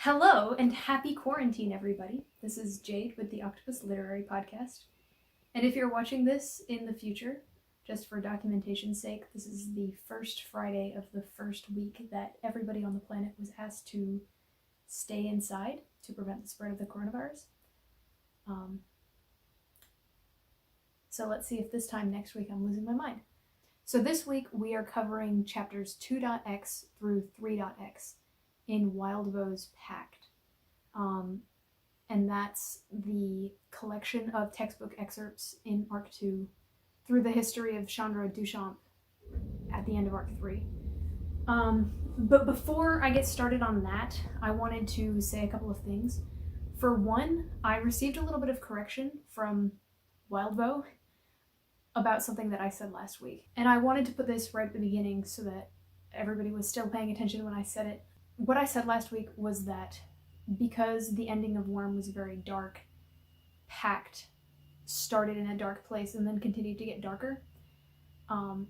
Hello and happy quarantine, everybody. This is Jade with the Octopus Literary Podcast. And if you're watching this in the future, just for documentation's sake, this is the first Friday of the first week that everybody on the planet was asked to stay inside to prevent the spread of the coronavirus. So let's see if this time next week I'm losing my mind. So this week we are covering chapters 2.x through 3.x in Wildbow's Pact. And that's the collection of textbook excerpts in Arc 2 through the history of Sandra Duchamp at the end of Arc 3. But before I get started on that, I wanted to say a couple of things. For one, I received a little bit of correction from Wildbow about something that I said last week. And I wanted to put this right at the beginning so that everybody was still paying attention when I said it. What I said last week was that because the ending of Worm was very dark, Pact started in a dark place and then continued to get darker,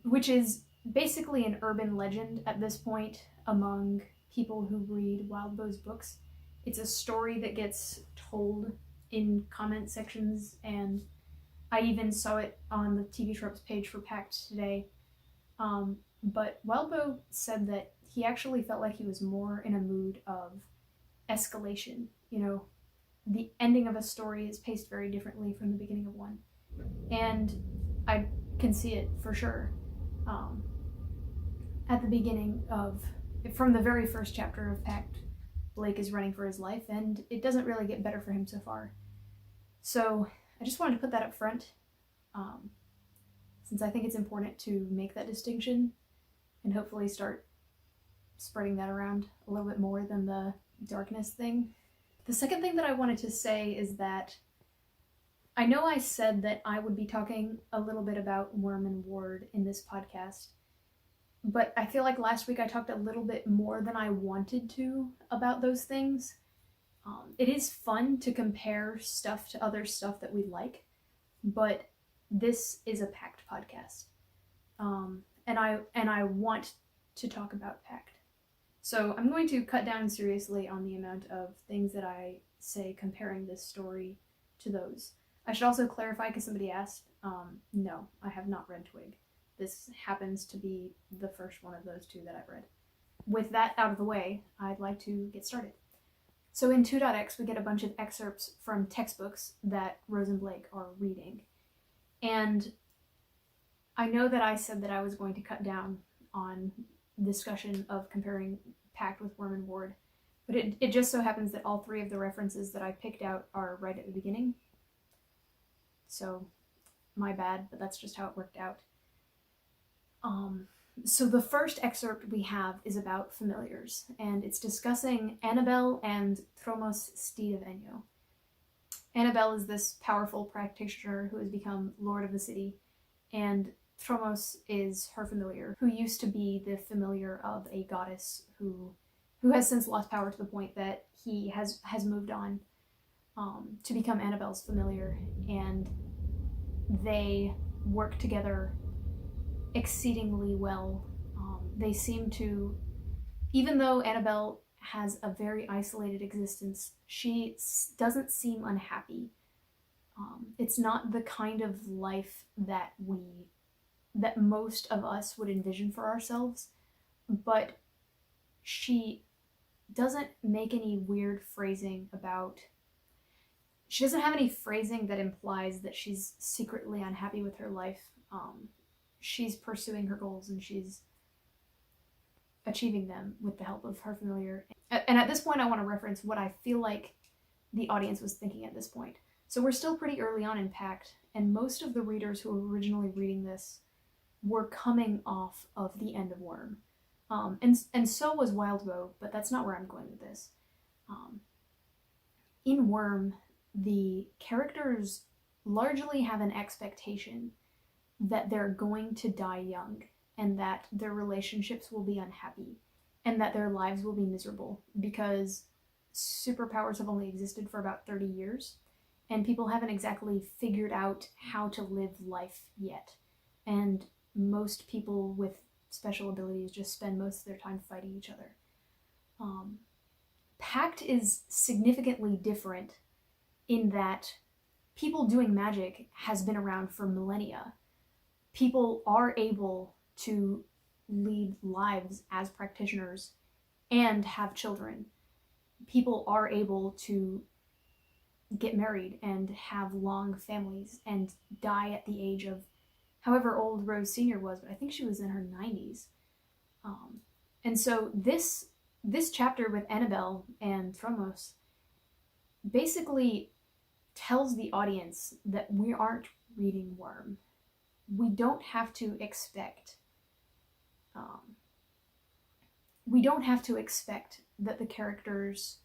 which is basically an urban legend at this point among people who read Wildbow's books. It's a story that gets told in comment sections, and I even saw it on the TV Tropes page for Pact today. But Wildbow said that he actually felt like he was more in a mood of escalation. You know, the ending of a story is paced very differently from the beginning of one. And I can see it for sure. At the beginning from the very first chapter of Pact, Blake is running for his life, and it doesn't really get better for him so far. So I just wanted to put that up front, since I think it's important to make that distinction and hopefully start spreading that around a little bit more than the darkness thing. The second thing that I wanted to say is that I know I said that I would be talking a little bit about Worm and Ward in this podcast, but I feel like last week I talked a little bit more than I wanted to about those things. It is fun to compare stuff to other stuff that we like, but this is a Pact podcast. And I want to talk about Pact. So I'm going to cut down seriously on the amount of things that I say comparing this story to those. I should also clarify, because somebody asked, no, I have not read Twig. This happens to be the first one of those two that I've read. With that out of the way, I'd like to get started. So in 2.x, we get a bunch of excerpts from textbooks that Rose and Blake are reading. And I know that I said that I was going to cut down on discussion of comparing Pact with Worm and Ward, but it just so happens that all three of the references that I picked out are right at the beginning. So, my bad, but that's just how it worked out. So the first excerpt we have is about familiars, and it's discussing Annabelle and Thromos, Steed of Enyo. Annabelle is this powerful practitioner who has become Lord of the City, and Thromos is her familiar, who used to be the familiar of a goddess who has since lost power to the point that he has moved on to become Annabelle's familiar, and they work together exceedingly well. They seem to, even though Annabelle has a very isolated existence, she doesn't seem unhappy. It's not the kind of life that most of us would envision for ourselves, but she doesn't make any weird phrasing she doesn't have any phrasing that implies that she's secretly unhappy with her life. She's pursuing her goals and she's achieving them with the help of her familiar. And at this point I want to reference what I feel like the audience was thinking at this point. So we're still pretty early on in Pact, and most of the readers who were originally reading this were coming off of the end of Worm. And so was Wildbow, but that's not where I'm going with this. In Worm, the characters largely have an expectation that they're going to die young, and that their relationships will be unhappy, and that their lives will be miserable, because superpowers have only existed for about 30 years, and people haven't exactly figured out how to live life yet. And most people with special abilities just spend most of their time fighting each other. Pact is significantly different in that people doing magic has been around for millennia. People are able to lead lives as practitioners and have children. People are able to get married and have long families and die at the age of however old Rose Sr. was, but I think she was in her 90s. And so this chapter with Annabelle and Thromos basically tells the audience that we aren't reading Worm. We don't have to expect that the character's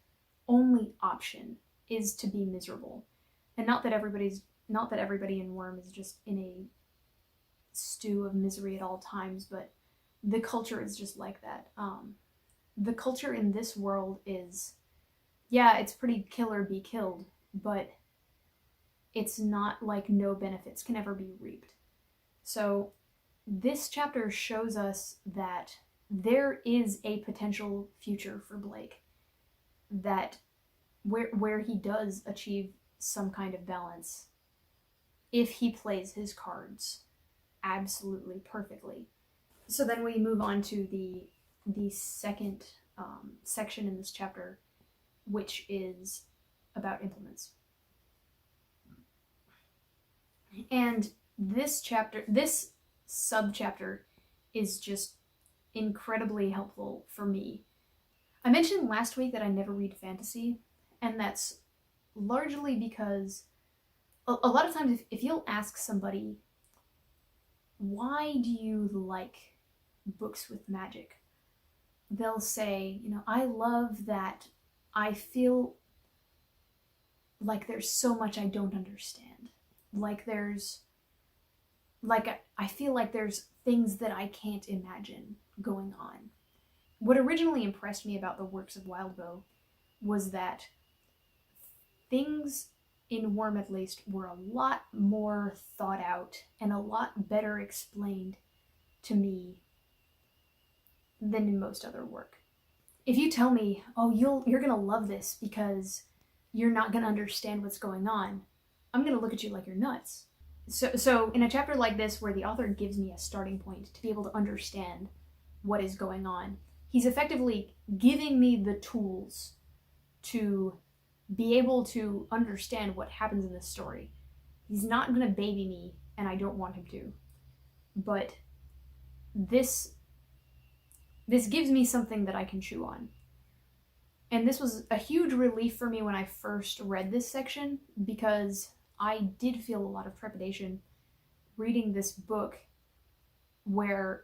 only option is to be miserable. And not that everybody in Worm is just in a stew of misery at all times, but the culture is just like that. The culture in this world is, yeah, it's pretty kill or be killed, but it's not like no benefits can ever be reaped. So this chapter shows us that there is a potential future for Blake, that where he does achieve some kind of balance if he plays his cards absolutely perfectly. So then we move on to the second section in this chapter, which is about implements. And this sub-chapter is just incredibly helpful for me. I mentioned last week that I never read fantasy, and that's largely because a lot of times if you'll ask somebody, why do you like books with magic? They'll say, I love that I feel like there's so much I don't understand. I feel like there's things that I can't imagine going on. What originally impressed me about the works of Wildbow was that things in Worm, at least, were a lot more thought out and a lot better explained to me than in most other work. If you tell me, oh, you're gonna love this because you're not gonna understand what's going on, I'm gonna look at you like you're nuts. So in a chapter like this, where the author gives me a starting point to be able to understand what is going on, he's effectively giving me the tools to be able to understand what happens in this story. He's not going to baby me, and I don't want him to. But this gives me something that I can chew on. And this was a huge relief for me when I first read this section, because I did feel a lot of trepidation reading this book where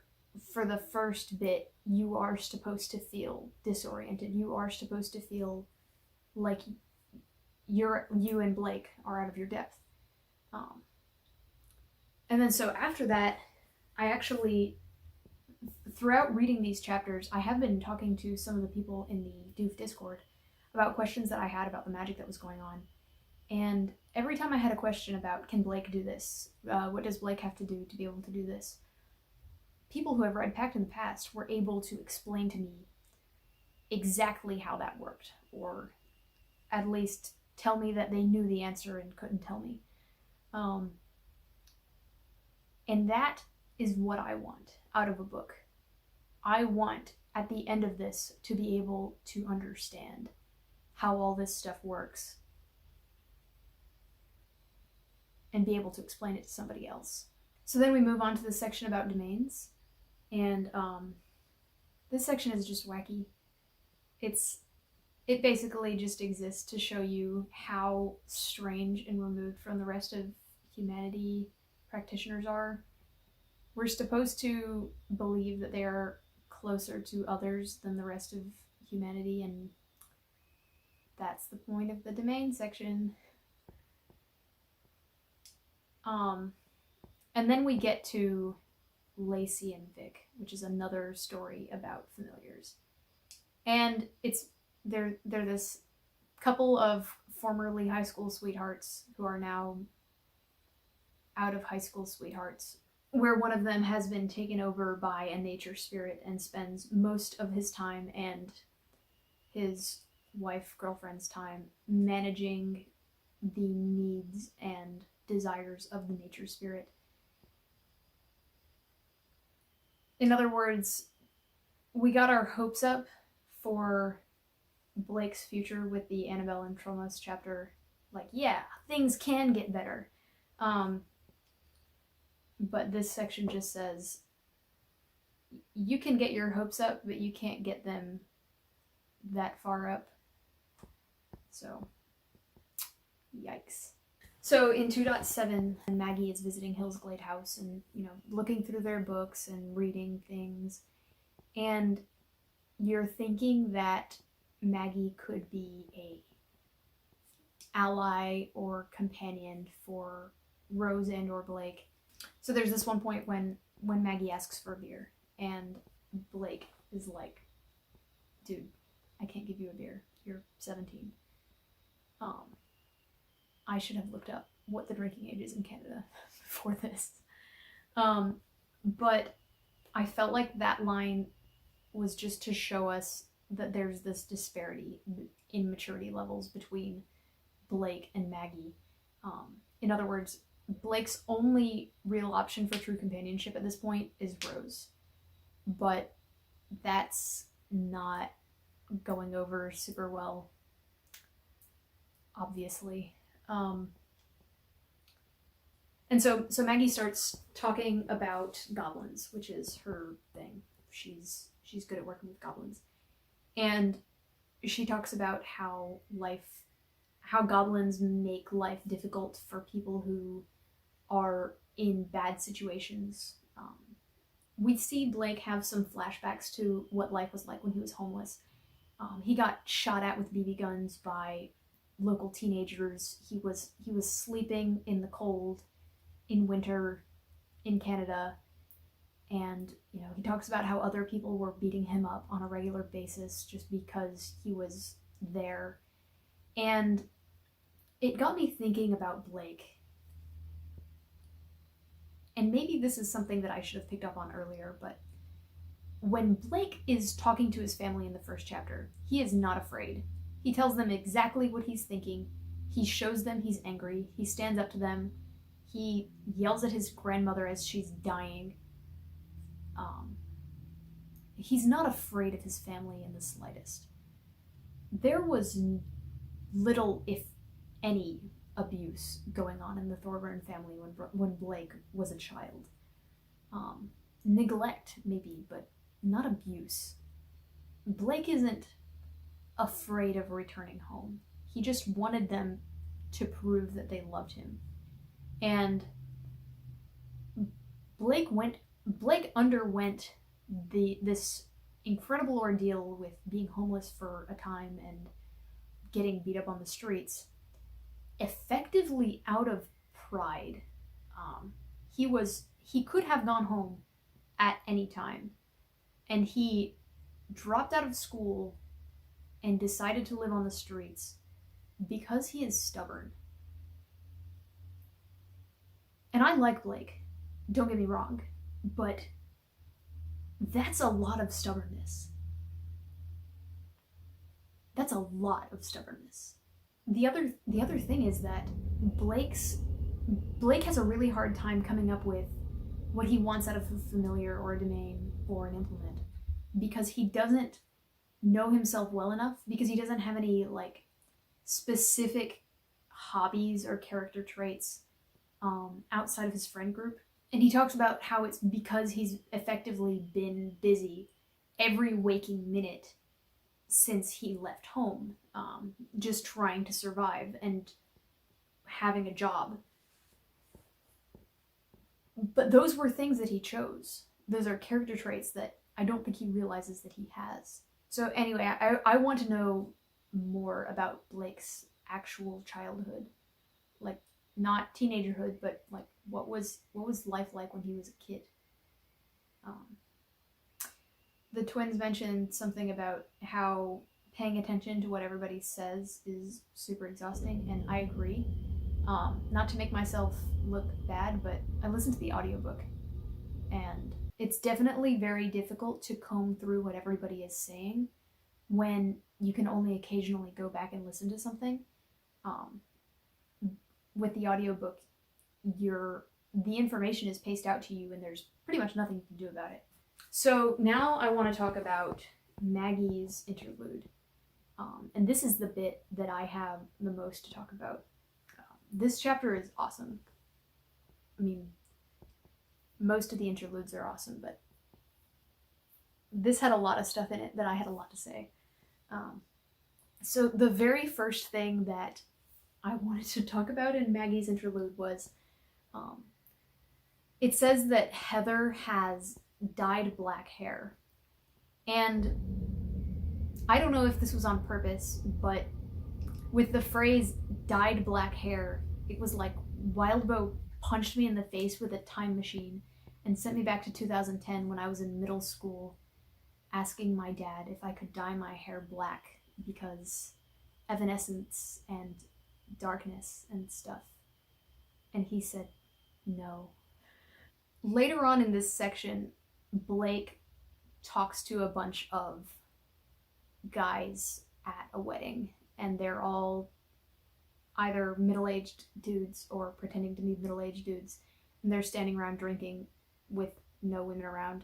for the first bit you are supposed to feel disoriented. You are supposed to feel like you and Blake are out of your depth. And then so after that, I actually, throughout reading these chapters, I have been talking to some of the people in the Doof Discord about questions that I had about the magic that was going on. And every time I had a question about, can Blake do this? What does Blake have to do to be able to do this? People who have read Pact in the past were able to explain to me exactly how that worked, or at least tell me that they knew the answer and couldn't tell me. And that is what I want out of a book. I want, at the end of this, to be able to understand how all this stuff works and be able to explain it to somebody else. So then we move on to the section about domains, and this section is just wacky. It basically just exists to show you how strange and removed from the rest of humanity practitioners are. We're supposed to believe that they are closer to others than the rest of humanity, and that's the point of the domain section. And then we get to Lacey and Vic, which is another story about familiars. And they're this couple of formerly high school sweethearts who are now out of high school sweethearts, where one of them has been taken over by a nature spirit and spends most of his time and his wife-girlfriend's time managing the needs and desires of the nature spirit. In other words, we got our hopes up for Blake's future with the Annabelle and Tromos chapter. Like, yeah, things can get better. But this section just says, you can get your hopes up, but you can't get them that far up. So, yikes. So in 2.7, Maggie is visiting Hillsglade House and, looking through their books and reading things. And you're thinking that Maggie could be a ally or companion for Rose and or Blake. So there's this one point when Maggie asks for a beer, and Blake is like, dude, I can't give you a beer. You're 17. I should have looked up what the drinking age is in Canada before this. But I felt like that line was just to show us that there's this disparity in maturity levels between Blake and Maggie. In other words, Blake's only real option for true companionship at this point is Rose. But that's not going over super well, obviously. And so Maggie starts talking about goblins, which is her thing. She's good at working with goblins. And she talks about how goblins make life difficult for people who are in bad situations. We see Blake have some flashbacks to what life was like when he was homeless. He got shot at with BB guns by local teenagers. He was sleeping in the cold in winter in Canada, and he talks about how other people were beating him up on a regular basis just because he was there. And it got me thinking about Blake. And maybe this is something that I should have picked up on earlier, but when Blake is talking to his family in the first chapter, he is not afraid. He tells them exactly what he's thinking. He shows them he's angry. He stands up to them. He yells at his grandmother as she's dying. He's not afraid of his family in the slightest. There was little, if any, abuse going on in the Thorburn family when Blake was a child. Neglect, maybe, but not abuse. Blake isn't afraid of returning home. He just wanted them to prove that they loved him. And Blake underwent this incredible ordeal with being homeless for a time and getting beat up on the streets, effectively out of pride. He could have gone home at any time, and he dropped out of school and decided to live on the streets because he is stubborn. And I like Blake, don't get me wrong, but that's a lot of stubbornness. That's a lot of stubbornness. The other thing is that Blake has a really hard time coming up with what he wants out of a familiar or a domain or an implement, because he doesn't know himself well enough, because he doesn't have any specific hobbies or character traits outside of his friend group. And he talks about how it's because he's effectively been busy every waking minute since he left home, just trying to survive and having a job. But those were things that he chose. Those are character traits that I don't think he realizes that he has. So anyway, I want to know more about Blake's actual childhood. Not teenagerhood, but what was life like when he was a kid? The twins mentioned something about how paying attention to what everybody says is super exhausting, and I agree. Not to make myself look bad, but I listened to the audiobook, and it's definitely very difficult to comb through what everybody is saying, when you can only occasionally go back and listen to something. With the audiobook, the information is paced out to you and there's pretty much nothing you can do about it. So now I want to talk about Maggie's interlude. And this is the bit that I have the most to talk about. This chapter is awesome. I mean, most of the interludes are awesome, but this had a lot of stuff in it that I had a lot to say. So the very first thing that I wanted to talk about in Maggie's interlude was, it says that Heather has dyed black hair. And I don't know if this was on purpose, but with the phrase dyed black hair, it was like Wildbow punched me in the face with a time machine and sent me back to 2010 when I was in middle school, asking my dad if I could dye my hair black because evanescence and darkness and stuff. And he said no. Later on in this section, Blake talks to a bunch of guys at a wedding, and they're all either middle-aged dudes or pretending to be middle-aged dudes, and they're standing around drinking with no women around.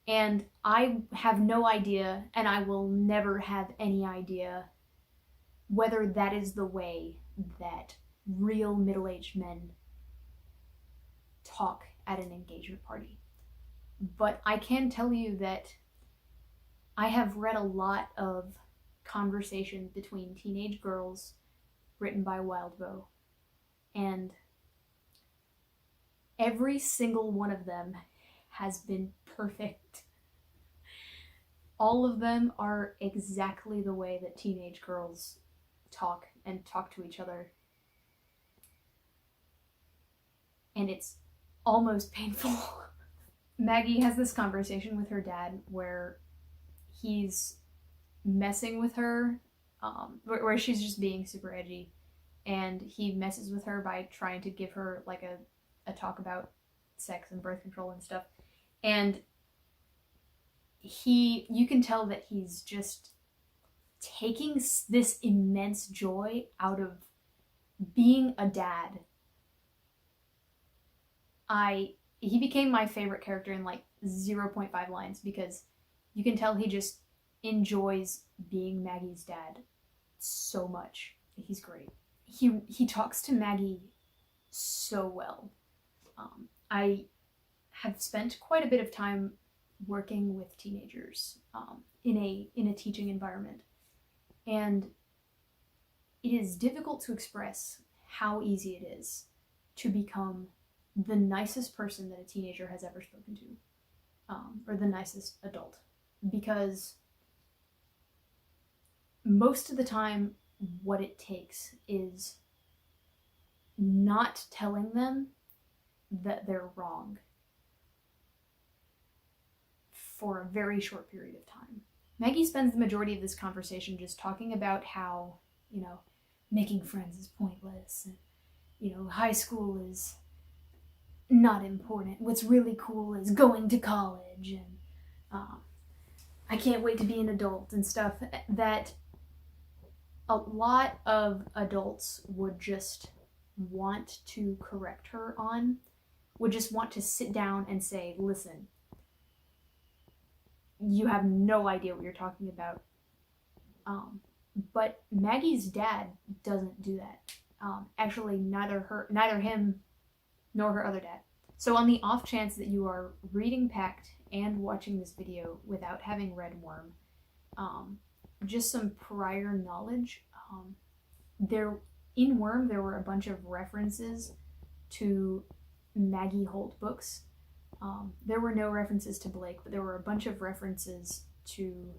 And I have no idea, and I will never have any idea, whether that is the way that real middle-aged men talk at an engagement party. But I can tell you that I have read a lot of conversation between teenage girls written by Wildbow, and every single one of them has been perfect. All of them are exactly the way that teenage girls talk and talk to each other. And it's almost painful. Maggie has this conversation with her dad where he's messing with her, where she's just being super edgy, and he messes with her by trying to give her like a talk about sex and birth control and stuff. And you can tell that he's just taking this immense joy out of being a dad. He became my favorite character in like 0.5 lines because you can tell he just enjoys being Maggie's dad so much. He's great. He talks to Maggie so well. I have spent quite a bit of time working with teenagers in a teaching environment, and it is difficult to express how easy it is to become the nicest person that a teenager has ever spoken to, or the nicest adult, because most of the time what it takes is not telling them that they're wrong for a very short period of time. Maggie spends the majority of this conversation just talking about how, making friends is pointless, and, high school is not important. What's really cool is going to college, and I can't wait to be an adult and stuff that a lot of adults would just want to correct her on, would just want to sit down and say, listen, you have no idea what you're talking about. But Maggie's dad doesn't do that. Actually, neither him nor her other dad. So on the off chance that you are reading Pact and watching this video without having read Worm, just some prior knowledge. In Worm, there were a bunch of references to Maggie Holt books. There were no references to Blake, but there were a bunch of references to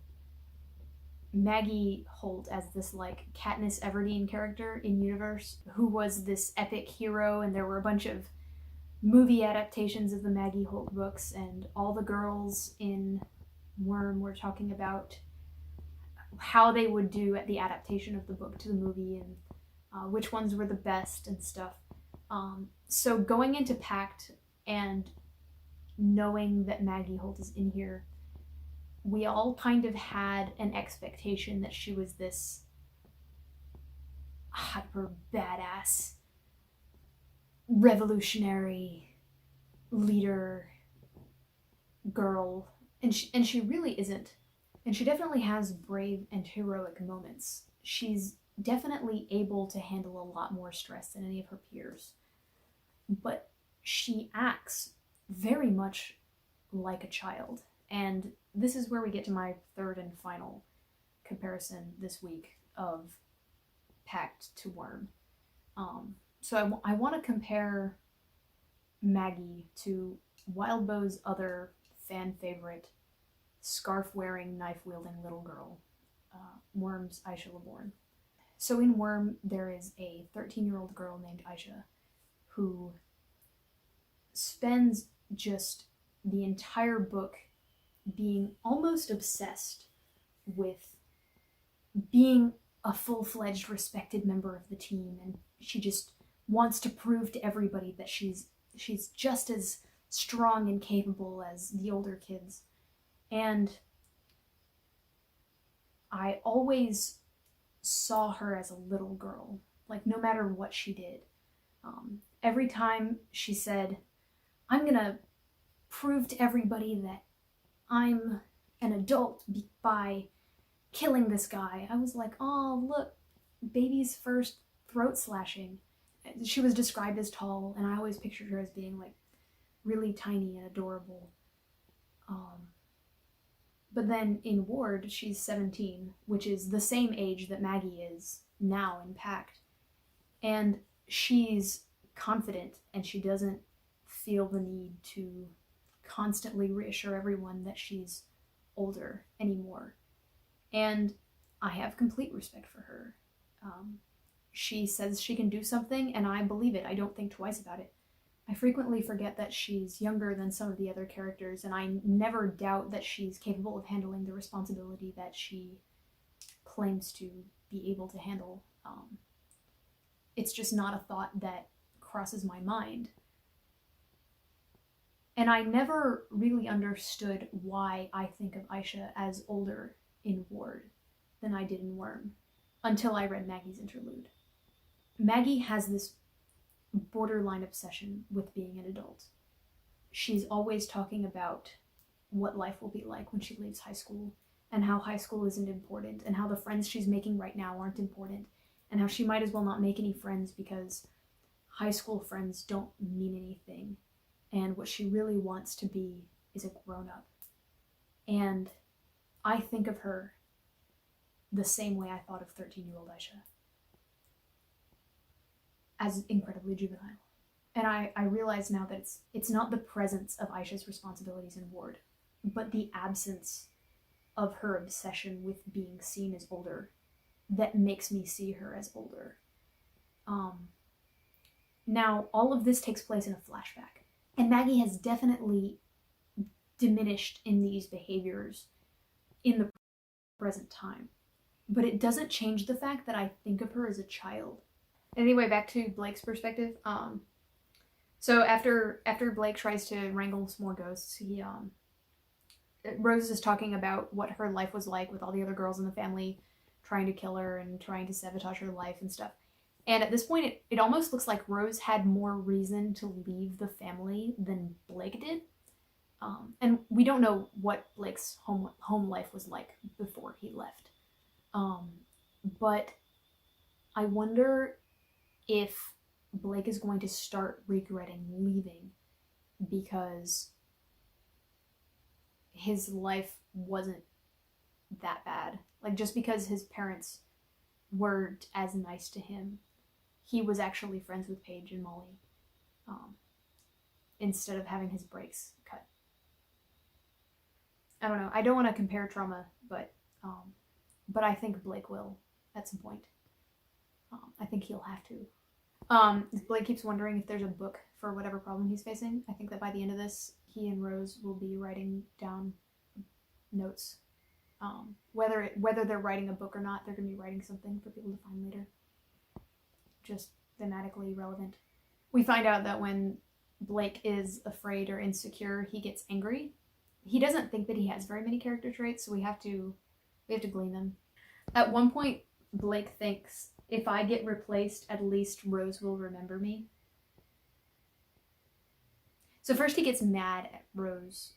Maggie Holt as this like Katniss Everdeen character in universe, who was this epic hero, and there were a bunch of movie adaptations of the Maggie Holt books, and all the girls in Worm were talking about how they would do at the adaptation of the book to the movie, and which ones were the best and stuff. So going into Pact and knowing that Maggie Holt is in here, we all kind of had an expectation that she was this hyper badass, revolutionary leader girl, and she really isn't. And she definitely has brave and heroic moments. She's definitely able to handle a lot more stress than any of her peers. But she acts very much like a child. And this is where we get to my third and final comparison this week of Pact to Worm. So I want to compare Maggie to Wildbow's other fan favorite, scarf-wearing, knife-wielding little girl, Worm's Aisha Laborn. So in Worm, there is a 13-year-old girl named Aisha who spends just the entire book being almost obsessed with being a full-fledged, respected member of the team, and she just wants to prove to everybody that she's just as strong and capable as the older kids. And I always saw her as a little girl, like no matter what she did. Every time she said, I'm gonna prove to everybody that I'm an adult by killing this guy, I was like, oh, look, baby's first throat slashing. She was described as tall, and I always pictured her as being like really tiny and adorable. But then in Ward, she's 17, which is the same age that Maggie is now in Pact. And she's confident, and she doesn't feel the need to constantly reassure everyone that she's older anymore. And I have complete respect for her. She says she can do something, and I believe it. I don't think twice about it. I frequently forget that she's younger than some of the other characters, and I never doubt that she's capable of handling the responsibility that she claims to be able to handle. It's just not a thought that crosses my mind. And I never really understood why I think of Aisha as older in Ward than I did in Worm, until I read Maggie's interlude. Maggie has this borderline obsession with being an adult. She's always talking about what life will be like when she leaves high school, and how high school isn't important, and how the friends she's making right now aren't important, and how she might as well not make any friends because high school friends don't mean anything, and what she really wants to be is a grown-up. And I think of her the same way I thought of 13-year-old Aisha, as incredibly juvenile. And I realize now that it's not the presence of Aisha's responsibilities in Ward, but the absence of her obsession with being seen as older that makes me see her as older. Now, all of this takes place in a flashback, and Maggie has definitely diminished in these behaviors in the present time, but it doesn't change the fact that I think of her as a child. Anyway, back to Blake's perspective. So after Blake tries to wrangle some more ghosts, Rose is talking about what her life was like with all the other girls in the family trying to kill her and trying to sabotage her life and stuff. And at this point, it almost looks like Rose had more reason to leave the family than Blake did. And we don't know what Blake's home life was like before he left. But I wonder if Blake is going to start regretting leaving because his life wasn't that bad. Like, just because his parents weren't as nice to him, he was actually friends with Paige and Molly, instead of having his breaks cut. I don't know. I don't want to compare trauma, but I think Blake will at some point. I think he'll have to. Blake keeps wondering if there's a book for whatever problem he's facing. I think that by the end of this, he and Rose will be writing down notes. Whether they're writing a book or not, they're going to be writing something for people to find later. Just thematically relevant. We find out that when Blake is afraid or insecure, he gets angry. he doesn't think that he has very many character traits, so we have to glean them. At one point, Blake thinks, if I get replaced, at least Rose will remember me. So first he gets mad at Rose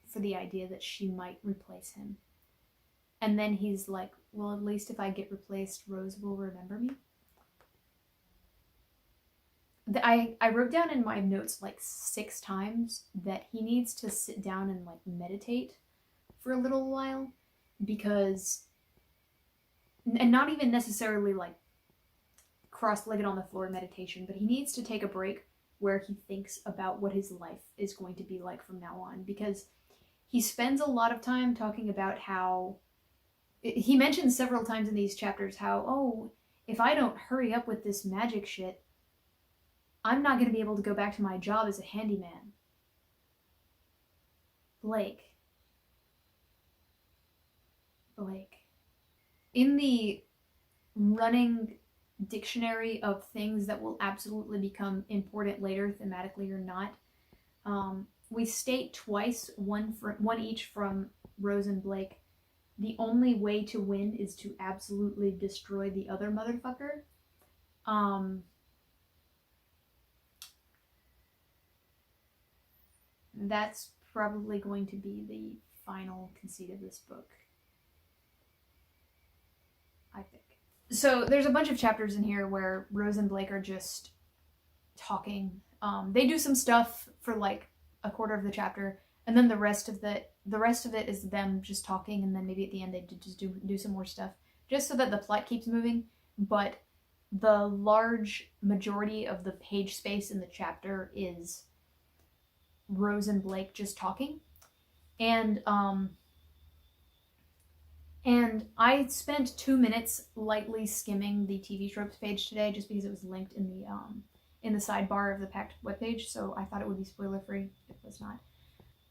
for the idea that she might replace him. And then he's like, well, at least if I get replaced, Rose will remember me. I wrote down in my notes like 6 times that he needs to sit down and like meditate for a little while, because, and not even necessarily like cross-legged on the floor meditation, but he needs to take a break where he thinks about what his life is going to be like from now on, because he spends a lot of time talking about how, he mentions several times in these chapters how, oh, if I don't hurry up with this magic shit, I'm not going to be able to go back to my job as a handyman. Blake. In the running dictionary of things that will absolutely become important later, thematically or not, we state twice, one each from Rose and Blake, the only way to win is to absolutely destroy the other motherfucker. That's probably going to be the final conceit of this book, I think. So there's a bunch of chapters in here where Rose and Blake are just talking. They do some stuff for like a quarter of the chapter, and then the rest of it is them just talking, and then maybe at the end they just do some more stuff, just so that the plot keeps moving. But the large majority of the page space in the chapter is Rose and Blake just talking. And I spent 2 minutes lightly skimming the TV tropes page today, just because it was linked in the sidebar of the Pact webpage, so I thought it would be spoiler free. It was not.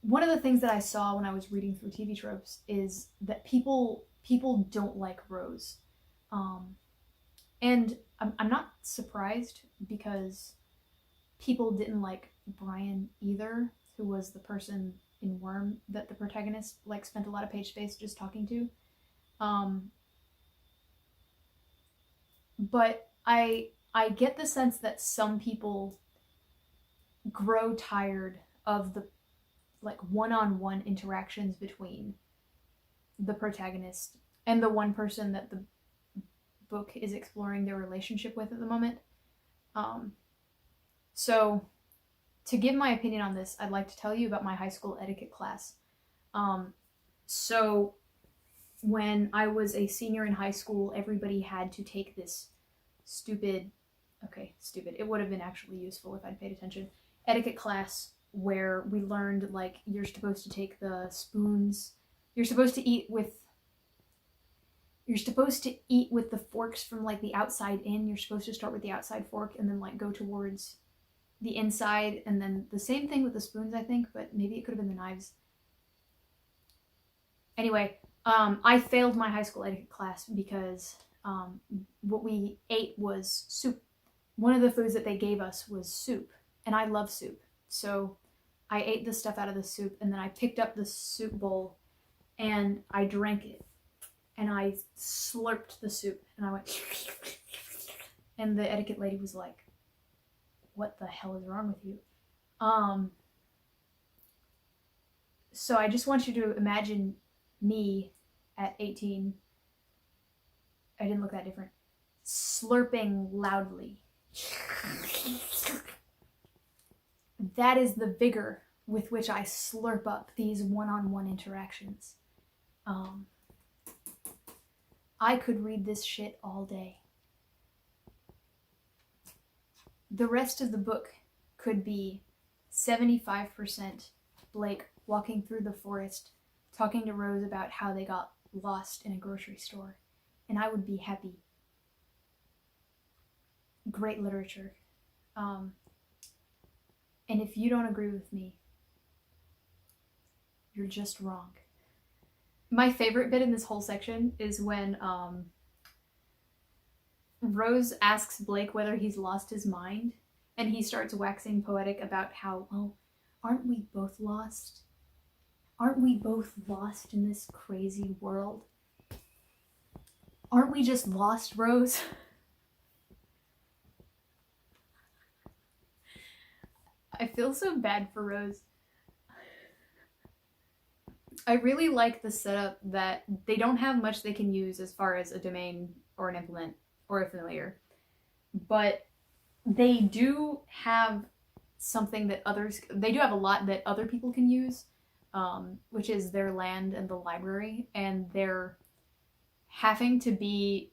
One of the things that I saw when I was reading through TV tropes is that people don't like Rose, and I'm not surprised, because people didn't like Brian either, who was the person in Worm that the protagonist like spent a lot of page space just talking to. But I get the sense that some people grow tired of the like one-on-one interactions between the protagonist and the one person that the book is exploring their relationship with at the moment. So to give my opinion on this, I'd like to tell you about my high school etiquette class. So when I was a senior in high school, everybody had to take this stupid, it would have been actually useful if I'd paid attention, etiquette class where we learned, like, you're supposed to take the spoons, you're supposed to eat with the forks from, like, the outside in. You're supposed to start with the outside fork and then, like, go towards the inside, and then the same thing with the spoons, I think, but maybe it could have been the knives. Anyway, I failed my high school etiquette class because what we ate was soup. One of the foods that they gave us was soup, and I love soup. So I ate the stuff out of the soup, and then I picked up the soup bowl and I drank it, and I slurped the soup, and I went and the etiquette lady was like, what the hell is wrong with you? So I just want you to imagine me at 18, I didn't look that different, slurping loudly. That is the vigor with which I slurp up these one-on-one interactions. I could read this shit all day. The rest of the book could be 75% Blake walking through the forest, talking to Rose about how they got lost in a grocery store, and I would be happy. Great literature. And if you don't agree with me, you're just wrong. My favorite bit in this whole section is when Rose asks Blake whether he's lost his mind, and he starts waxing poetic about how, well, aren't we both lost? Aren't we both lost in this crazy world? Aren't we just lost, Rose? I feel so bad for Rose. I really like the setup that they don't have much they can use as far as a domain or an implement or a familiar, but they do have something that they do have a lot that other people can use, which is their land and the library, and they're actually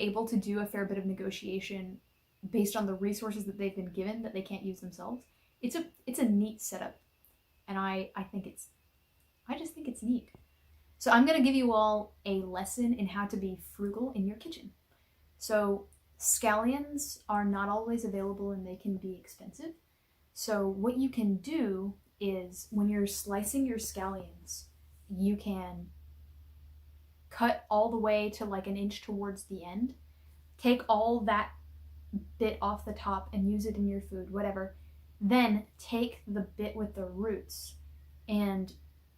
able to do a fair bit of negotiation based on the resources that they've been given that they can't use themselves. It's a neat setup, and I just think it's neat. So I'm gonna give you all a lesson in how to be frugal in your kitchen. So scallions are not always available and they can be expensive. So what you can do is when you're slicing your scallions, you can cut all the way to like an inch towards the end, take all that bit off the top and use it in your food, whatever. Then take the bit with the roots and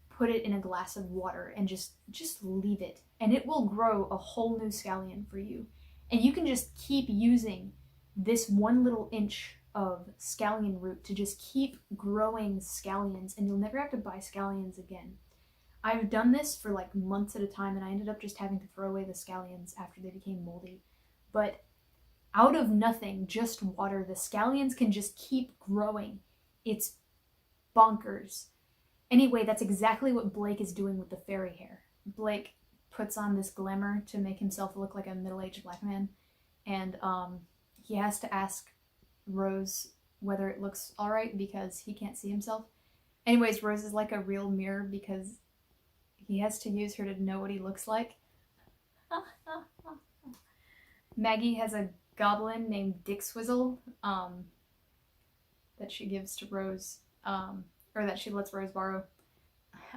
put it in a glass of water and just leave it, and it will grow a whole new scallion for you. And you can just keep using this 1 little inch of scallion root to just keep growing scallions, and you'll never have to buy scallions again. I've done this for like months at a time, and I ended up just having to throw away the scallions after they became moldy. But out of nothing, just water, the scallions can just keep growing. It's bonkers. Anyway, that's exactly what Blake is doing with the fairy hair. Blake puts on this Glimmer to make himself look like a middle-aged black man, and he has to ask Rose whether it looks alright because he can't see himself. Anyways, Rose is like a real mirror because he has to use her to know what he looks like. Maggie has a goblin named Dickswizzle that she gives to Rose, or that she lets Rose borrow.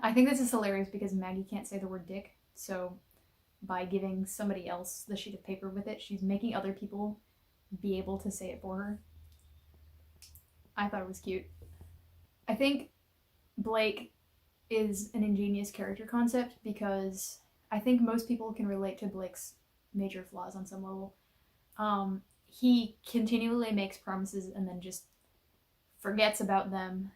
I think this is hilarious because Maggie can't say the word dick, so by giving somebody else the sheet of paper with it, she's making other people be able to say it for her. I thought it was cute. I think Blake is an ingenious character concept because I think most people can relate to Blake's major flaws on some level. He continually makes promises and then just forgets about them.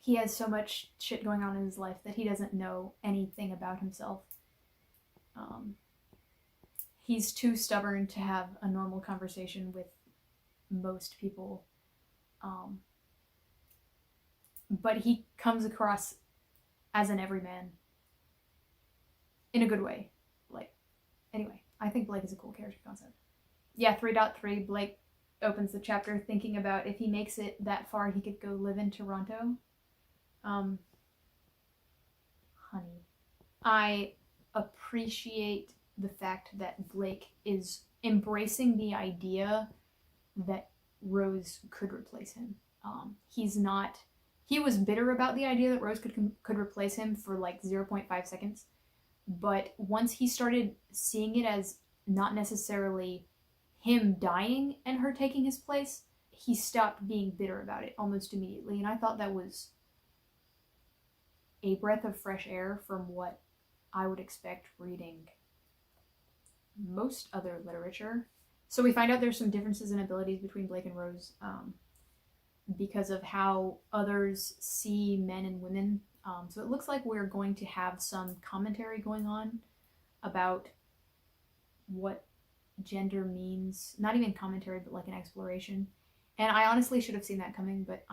He has so much shit going on in his life that he doesn't know anything about himself. He's too stubborn to have a normal conversation with most people. But he comes across as an everyman in a good way. Anyway, I think Blake is a cool character concept. Yeah, 3.3, Blake opens the chapter thinking about if he makes it that far, he could go live in Toronto. Honey, I appreciate the fact that Blake is embracing the idea that Rose could replace him. He was bitter about the idea that Rose could replace him for like 0.5 seconds. But once he started seeing it as not necessarily him dying and her taking his place, he stopped being bitter about it almost immediately. And I thought that was a breath of fresh air from what I would expect reading most other literature. So we find out there's some differences in abilities between Blake and Rose because of how others see men and women. So it looks like we're going to have some commentary going on about what gender means. Not even commentary, but like an exploration. And I honestly should have seen that coming, but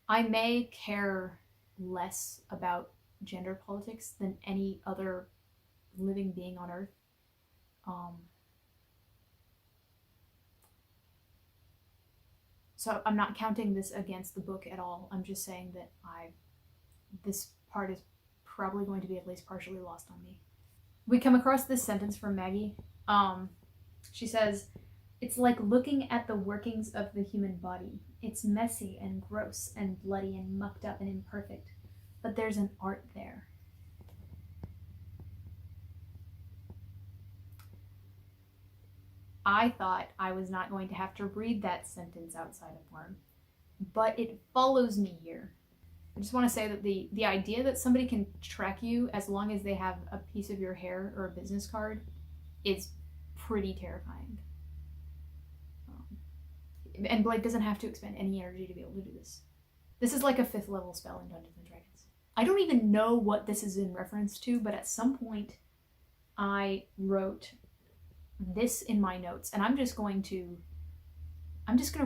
I may care less about gender politics than any other living being on Earth. So I'm not counting this against the book at all. I'm just saying that this part is probably going to be at least partially lost on me. We come across this sentence from Maggie. She says, "It's like looking at the workings of the human body. It's messy and gross and bloody and mucked up and imperfect, but there's an art there." I thought I was not going to have to read that sentence outside of work, but it follows me here. I just want to say that the idea that somebody can track you as long as they have a piece of your hair or a business card is pretty terrifying. And Blake doesn't have to expend any energy to be able to do this. This is like a 5th level spell in Dungeons & Dragons. I don't even know what this is in reference to, but at some point I wrote this in my notes, and I'm just going to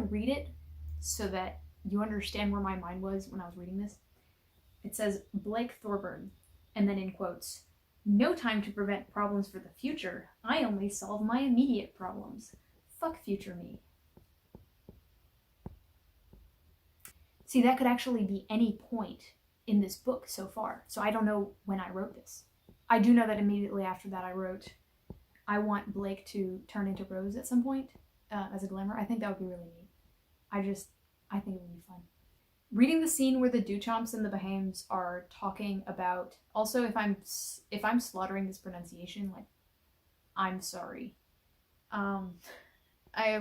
read it so that you understand where my mind was when I was reading this. It says, Blake Thorburn, and then in quotes, "No time to prevent problems for the future. I only solve my immediate problems. Fuck future me." See, that could actually be any point in this book so far, so I don't know when I wrote this. I do know that immediately after that I wrote, I want Blake to turn into Rose at some point as a Glimmer. I think that would be really neat. I think it would be fun. Reading the scene where the Duchamps and the Behaims are talking about, also if I'm slaughtering this pronunciation, like, I'm sorry.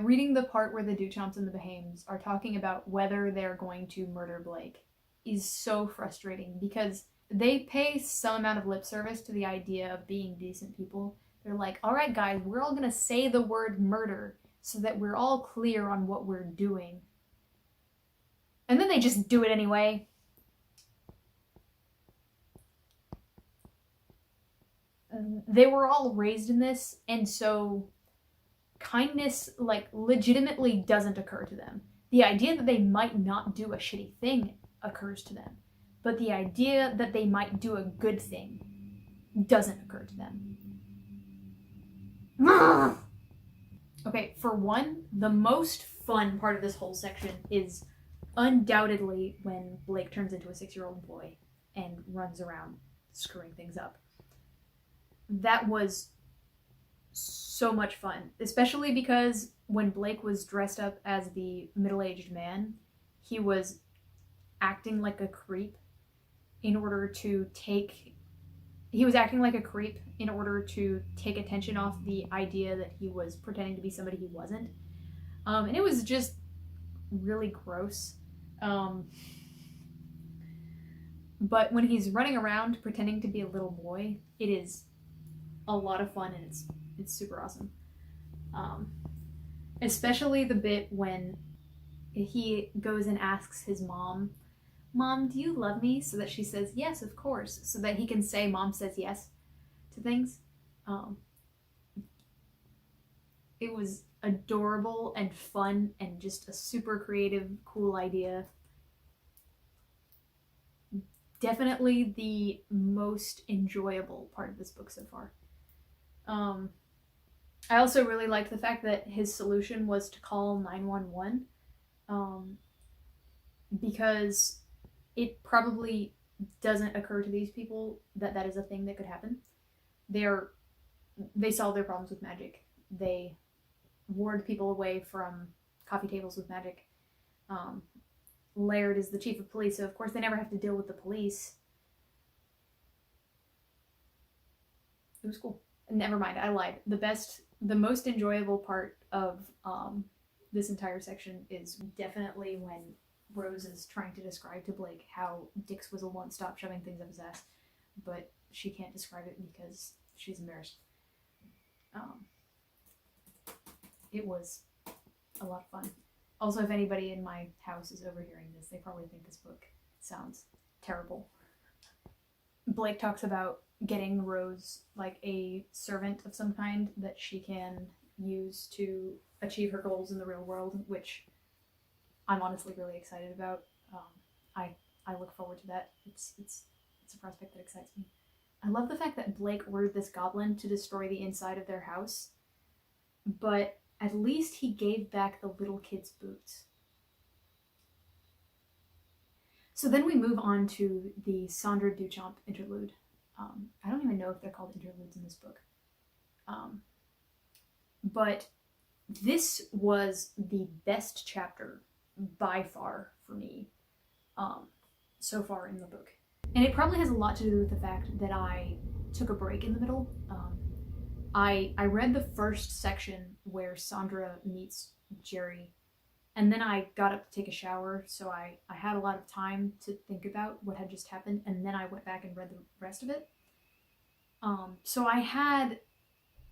Reading the part where the Duchamps and the Behaims are talking about whether they're going to murder Blake is so frustrating because they pay some amount of lip service to the idea of being decent people. They're like, all right, guys, we're all gonna say the word murder so that we're all clear on what we're doing. And then they just do it anyway. They were all raised in this, and so kindness, like, legitimately doesn't occur to them. The idea that they might not do a shitty thing occurs to them, but the idea that they might do a good thing doesn't occur to them. Okay, for one, the most fun part of this whole section is undoubtedly when Blake turns into a 6-year-old boy and runs around screwing things up. That was so much fun, especially because when Blake was dressed up as the middle-aged man, he was acting like a creep in order to take attention off the idea that he was pretending to be somebody he wasn't. And it was just really gross. But when he's running around pretending to be a little boy, it is a lot of fun, and it's super awesome. Especially the bit when he goes and asks his mom, "Mom, do you love me?" So that she says, "Yes, of course," so that he can say Mom says yes to things. It was adorable and fun and just a super creative, cool idea. Definitely the most enjoyable part of this book so far. I also really liked the fact that his solution was to call 911, because it probably doesn't occur to these people that that is a thing that could happen. They solve their problems with magic. They ward people away from coffee tables with magic. Laird is the chief of police, so of course they never have to deal with the police. It was cool. Never mind, I lied. The most enjoyable part of this entire section is definitely when Rose is trying to describe to Blake how Dickswizzle won't stop shoving things up his ass, but she can't describe it because she's embarrassed. It was a lot of fun. Also, if anybody in my house is overhearing this, they probably think this book sounds terrible. Blake talks about getting Rose like a servant of some kind that she can use to achieve her goals in the real world, which I'm honestly really excited about. I look forward to that. It's a prospect that excites me. I love the fact that Blake ordered this goblin to destroy the inside of their house, but at least he gave back the little kid's boots. So then we move on to the Sondra Duchamp interlude. I don't even know if they're called interludes in this book. But this was the best chapter by far for me so far in the book. And it probably has a lot to do with the fact that I took a break in the middle. I read the first section where Sondra meets Jerry And then I got up to take a shower, so I had a lot of time to think about what had just happened, and then I went back and read the rest of it. So I had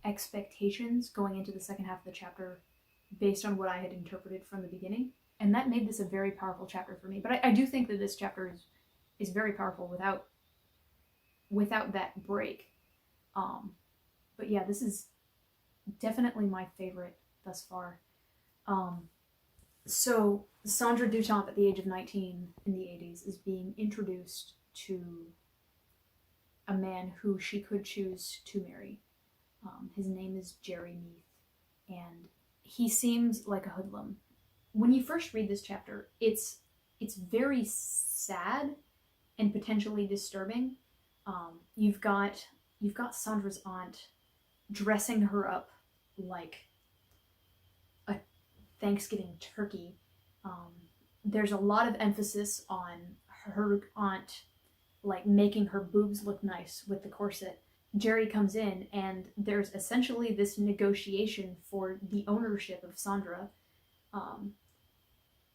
expectations going into the second half of the chapter based on what I had interpreted from the beginning, and that made this a very powerful chapter for me. But I do think that this chapter is very powerful without that break. But yeah, this is definitely my favorite thus far. So Sondra Duchamp at the age of 19 in the 80s is being introduced to a man who she could choose to marry. His name is Jerry Meath, and he seems like a hoodlum. When you first read this chapter, it's very sad and potentially disturbing. You've got Sandra's aunt dressing her up like a Thanksgiving turkey. There's a lot of emphasis on her aunt like making her boobs look nice with the corset. Jerry comes in, and there's essentially this negotiation for the ownership of Sondra,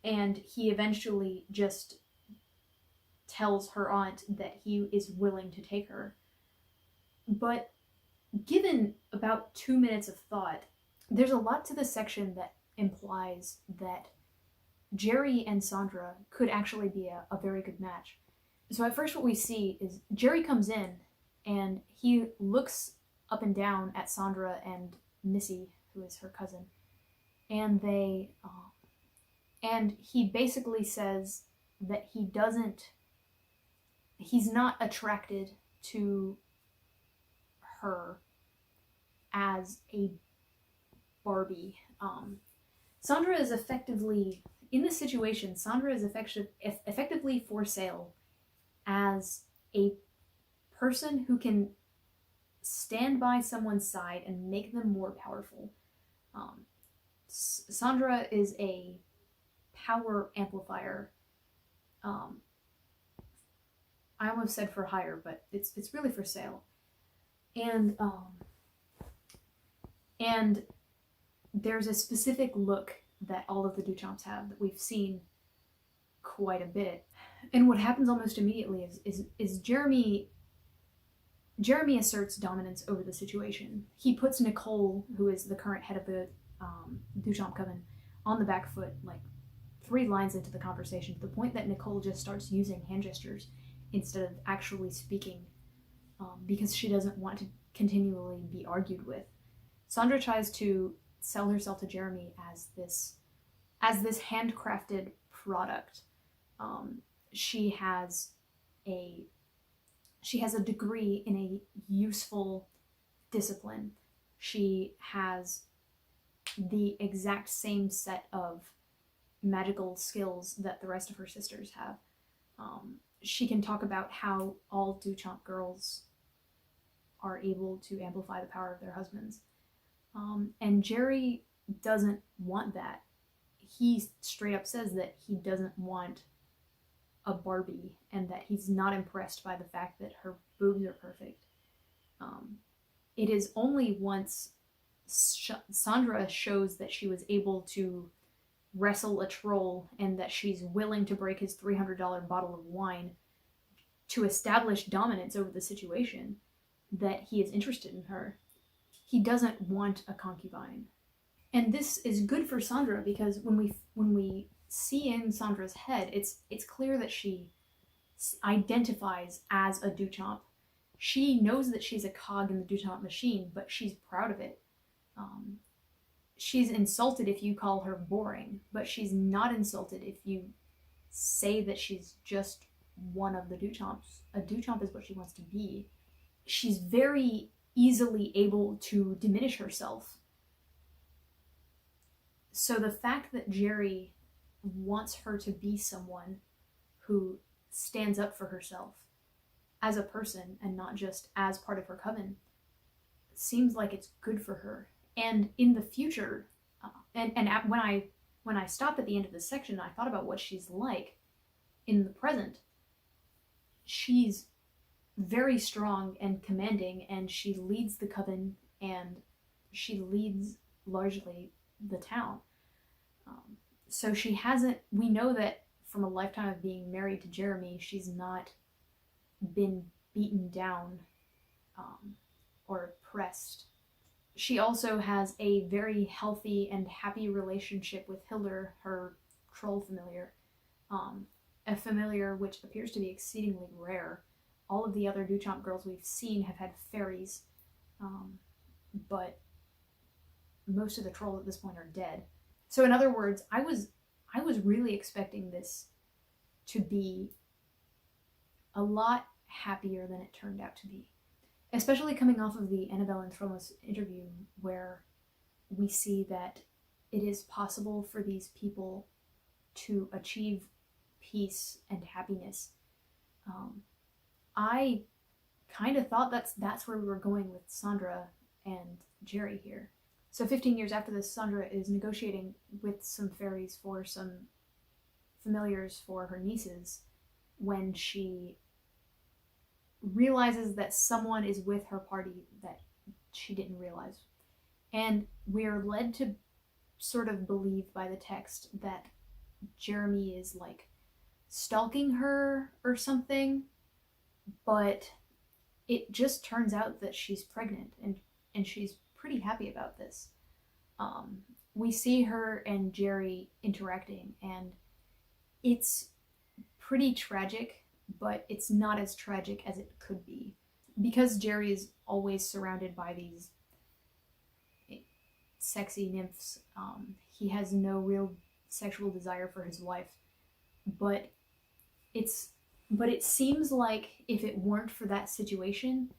and he eventually just tells her aunt that he is willing to take her. But given about 2 minutes of thought, there's a lot to this section that implies that Jerry and Sondra could actually be a very good match. So at first what we see is Jerry comes in, and he looks up and down at Sondra and Missy, who is her cousin, and he basically says that he's not attracted to her as a Barbie. Sondra is effectively, in this situation, Sondra is effectively for sale as a person who can stand by someone's side and make them more powerful. Sondra is a power amplifier. I almost said for hire, but it's really for sale. And there's a specific look that all of the Duchamps have that we've seen quite a bit. And what happens almost immediately is Jeremy asserts dominance over the situation. He puts Nicole, who is the current head of the Duchamp coven, on the back foot, like 3 lines into the conversation, to the point that Nicole just starts using hand gestures instead of actually speaking, because she doesn't want to continually be argued with. Sondra tries to sell herself to Jeremy as this handcrafted product. She has a degree in a useful discipline. She has the exact same set of magical skills that the rest of her sisters have. She can talk about how all Duchamp girls are able to amplify the power of their husbands. And Jerry doesn't want that. He straight up says that he doesn't want a Barbie, and that he's not impressed by the fact that her boobs are perfect. It is only once Sondra shows that she was able to wrestle a troll and that she's willing to break his $300 bottle of wine to establish dominance over the situation that he is interested in her. He doesn't want a concubine. And this is good for Sondra, because when we see in Sondra's head, it's clear that she identifies as a Duchamp. She knows that she's a cog in the Duchamp machine, but she's proud of it. She's insulted if you call her boring, but she's not insulted if you say that she's just one of the Duchamps. A Duchamp is what she wants to be. She's very easily able to diminish herself. So the fact that Jerry wants her to be someone who stands up for herself as a person and not just as part of her coven seems like it's good for her. And in the future, when I stopped at the end of this section, I thought about what she's like in the present. She's very strong and commanding, and she leads the coven, and she leads largely the town. So she hasn't, we know that from a lifetime of being married to Jeremy, she's not been beaten down or oppressed. She also has a very healthy and happy relationship with Hildur, her troll familiar, a familiar which appears to be exceedingly rare. All of the other Duchamp girls we've seen have had fairies, but most of the trolls at this point are dead. So in other words, I was really expecting this to be a lot happier than it turned out to be. Especially coming off of the Annabelle and Fromos interview, where we see that it is possible for these people to achieve peace and happiness. I kind of thought that's where we were going with Sondra and Jerry here. So 15 years after this, Sondra is negotiating with some fairies for some familiars for her nieces when she realizes that someone is with her party that she didn't realize. And we're led to sort of believe by the text that Jeremy is like stalking her or something, but it just turns out that she's pregnant, and she's pretty happy about this. We see her and Jerry interacting, and it's pretty tragic, but it's not as tragic as it could be. Because Jerry is always surrounded by these sexy nymphs, he has no real sexual desire for his wife. But it seems like if it weren't for that situation,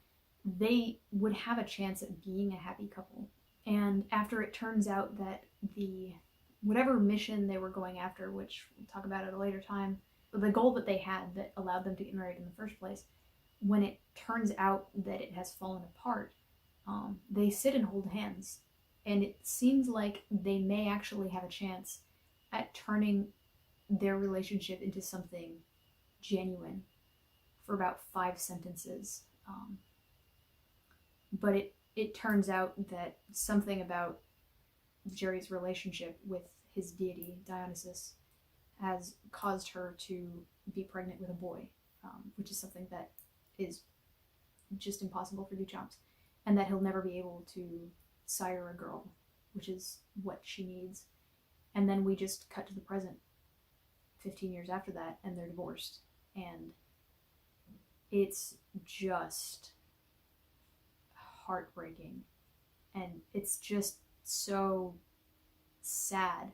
they would have a chance at being a happy couple. And after it turns out that whatever mission they were going after, which we'll talk about at a later time, the goal that they had that allowed them to get married in the first place, when it turns out that it has fallen apart, they sit and hold hands. And it seems like they may actually have a chance at turning their relationship into something genuine for about 5 sentences. But it turns out that something about Jerry's relationship with his deity, Dionysus, has caused her to be pregnant with a boy, which is something that is just impossible for Duchamps, and that he'll never be able to sire a girl, which is what she needs. And then we just cut to the present, 15 years after that, and they're divorced. And it's just heartbreaking. And it's just so sad.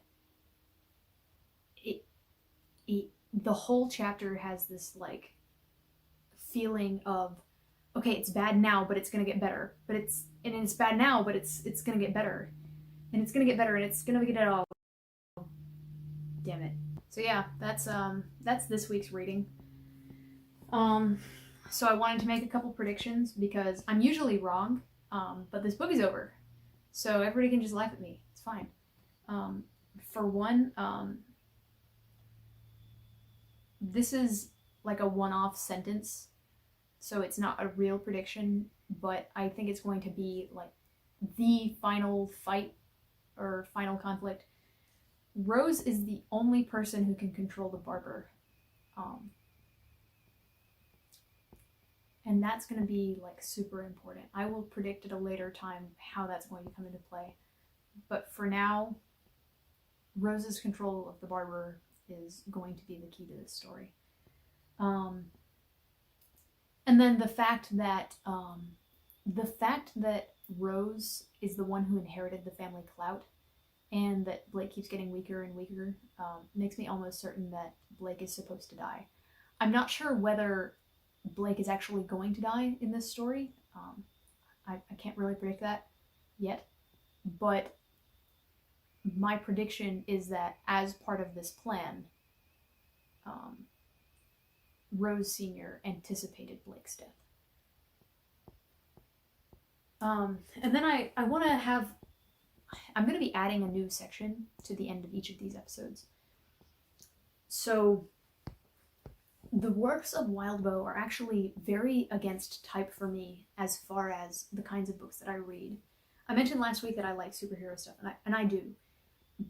The whole chapter has this like feeling of, okay, it's bad now, but it's gonna get better. It's bad now, but it's gonna get better. And it's gonna get better, and it's gonna get it all. Damn it. So yeah, that's this week's reading. So I wanted to make a couple predictions because I'm usually wrong, but this book is over, so everybody can just laugh at me. It's fine. For one, this is like a one-off sentence, so it's not a real prediction, but I think it's going to be like the final fight or final conflict. Rose is the only person who can control the barber. And that's going to be like super important. I will predict at a later time how that's going to come into play. But for now, Rose's control of the barber is going to be the key to this story. And then the fact that Rose is the one who inherited the family clout, and that Blake keeps getting weaker and weaker, makes me almost certain that Blake is supposed to die. I'm not sure whether Blake is actually going to die in this story. I can't really predict that yet, but my prediction is that as part of this plan, Rose Sr. anticipated Blake's death. And then I want to have, I'm going to be adding a new section to the end of each of these episodes. So the works of Wildbow are actually very against type for me as far as the kinds of books that I read. I mentioned last week that I like superhero stuff, and I do,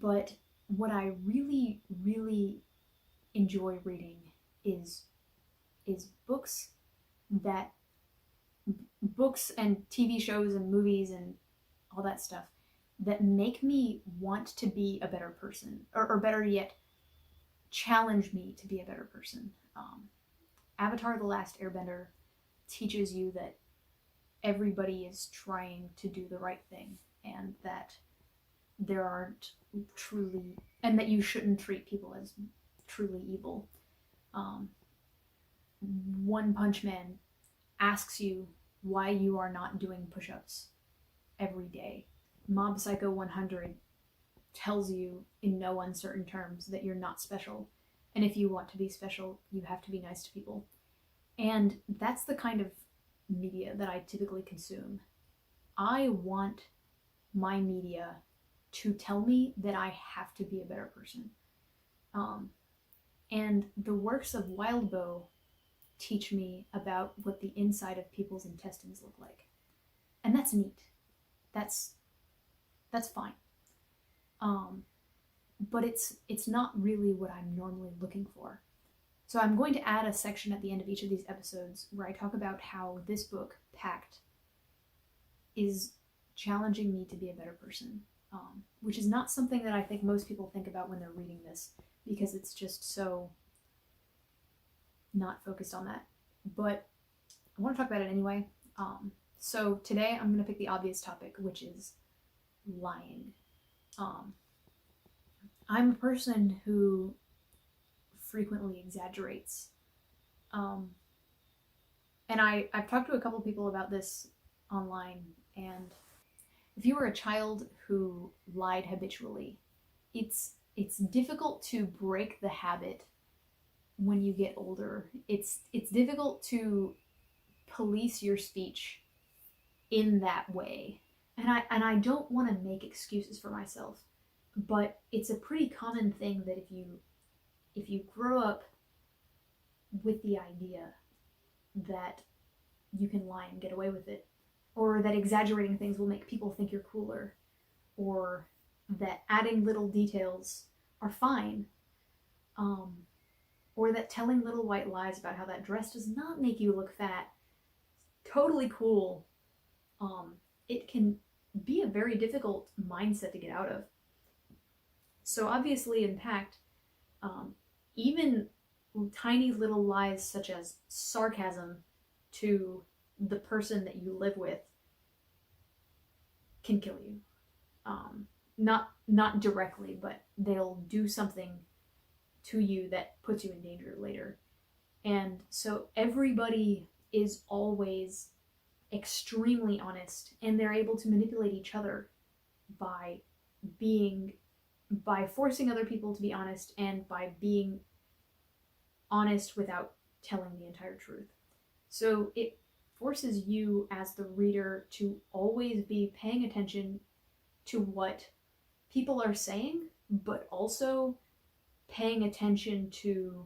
but what I really, really enjoy reading is books that books and TV shows and movies and all that stuff that make me want to be a better person, or better yet, challenge me to be a better person. Avatar: The Last Airbender teaches you that everybody is trying to do the right thing, and that there aren't truly, and that you shouldn't treat people as truly evil. One Punch Man asks you why you are not doing push-ups every day. Mob Psycho 100 tells you in no uncertain terms that you're not special, and if you want to be special, you have to be nice to people. And that's the kind of media that I typically consume. I want my media to tell me that I have to be a better person. And the works of Wildbow teach me about what the inside of people's intestines look like. And that's neat. That's fine. But it's not really what I'm normally looking for. So I'm going to add a section at the end of each of these episodes where I talk about how this book, Pact, is challenging me to be a better person, which is not something that I think most people think about when they're reading this, because it's just so not focused on that. But I want to talk about it anyway. So today I'm going to pick the obvious topic, which is lying. I'm a person who frequently exaggerates. And I've talked to a couple people about this online, and if you were a child who lied habitually, it's difficult to break the habit when you get older. It's difficult to police your speech in that way. And I don't want to make excuses for myself, but it's a pretty common thing that if you grow up with the idea that you can lie and get away with it, or that exaggerating things will make people think you're cooler, or that adding little details are fine, or that telling little white lies about how that dress does not make you look fat, totally cool, it can be a very difficult mindset to get out of. So obviously in Pact, even tiny little lies such as sarcasm to the person that you live with can kill you. Not directly, but they'll do something to you that puts you in danger later. And so everybody is always extremely honest, and they're able to manipulate each other by forcing other people to be honest, and by being honest without telling the entire truth. So it forces you as the reader to always be paying attention to what people are saying, but also paying attention to,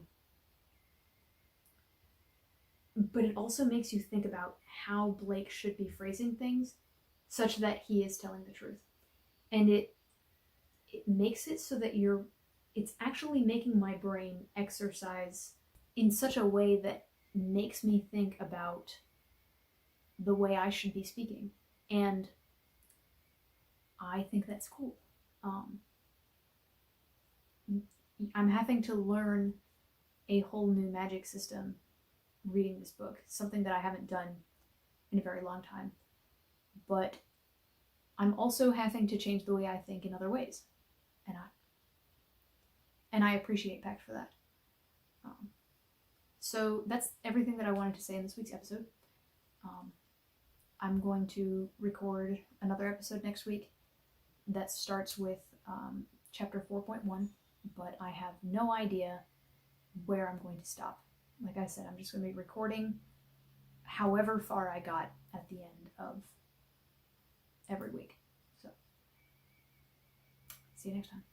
but it also makes you think about how Blake should be phrasing things such that he is telling the truth. And it makes it so that it's actually making my brain exercise in such a way that makes me think about the way I should be speaking. And I think that's cool. I'm having to learn a whole new magic system reading this book, something that I haven't done in a very long time. But I'm also having to change the way I think in other ways. And I appreciate Pact for that. So that's everything that I wanted to say in this week's episode. I'm going to record another episode next week that starts with chapter 4.1, but I have no idea where I'm going to stop. Like I said, I'm just going to be recording however far I got at the end of every week. So, see you next time.